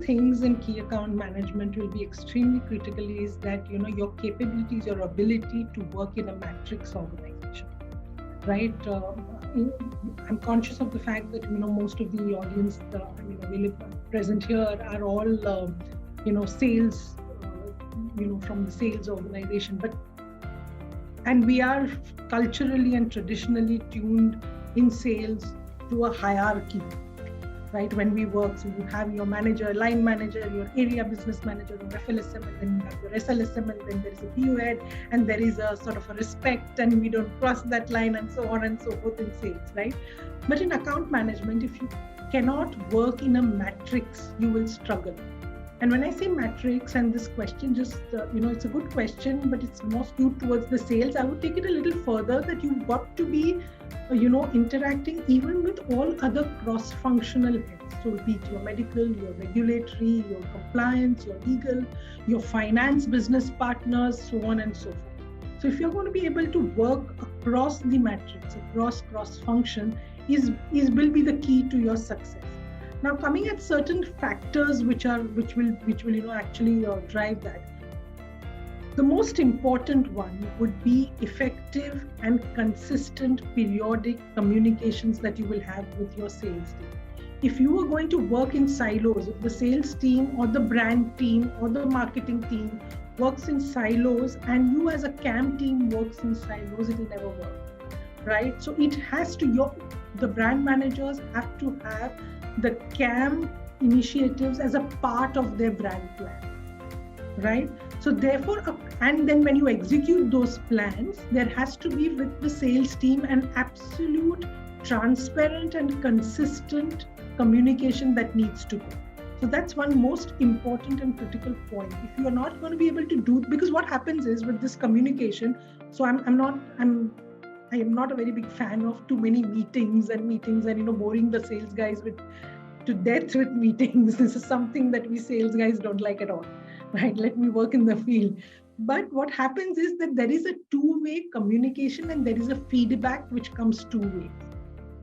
things in key account management will be extremely critical is that, your capabilities, your ability to work in a matrix organization, right? I'm conscious of the fact that, most of the audience, present here are all, sales, from the sales organization, and we are culturally and traditionally tuned in sales to a hierarchy, right? When we work, so you have your manager, line manager, your area business manager, your FLSM, and then you have your SLSM, and then there is a PU head, and there is a sort of a respect, and we don't cross that line, and so on and so forth in sales, right? But in account management, if you cannot work in a matrix, you will struggle. And when I say matrix, and this question just, it's a good question, but it's more skewed towards the sales. I would take it a little further that you've got to be, interacting even with all other cross-functional heads. So be it your medical, your regulatory, your compliance, your legal, your finance business partners, so on and so forth. So if you're going to be able to work across the matrix, across cross-function, will be the key to your success. Now, coming at certain factors which will actually drive that. The most important one would be effective and consistent periodic communications that you will have with your sales team. If you are going to work in silos, if the sales team or the brand team or the marketing team works in silos and you as a CAM team works in silos, it will never work, right? So it has to, the brand managers have to have the CAM initiatives as a part of their brand plan, right? So therefore, and then when you execute those plans, there has to be with the sales team an absolute, transparent and consistent communication that needs to go. So that's one most important and critical point. If you are not going to be able to do, because what happens is with this communication, so I am not a very big fan of too many meetings and boring the sales guys to death with meetings. This is something that we sales guys don't like at all, right? Let me work in the field. But what happens is that there is a two-way communication and there is a feedback which comes two ways.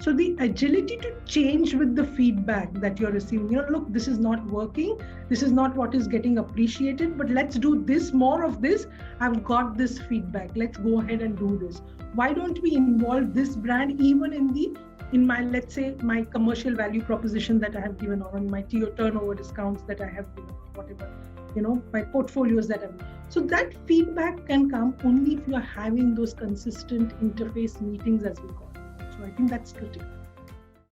So the agility to change with the feedback that you're receiving, look, this is not working. This is not what is getting appreciated, but let's do this, more of this. I've got this feedback. Let's go ahead and do this. Why don't we involve this brand even in my, let's say, my commercial value proposition that I have given, or on my turnover discounts that I have given, whatever, my portfolios that I've. So that feedback can come only if you are having those consistent interface meetings, as we call it. So I think that's critical.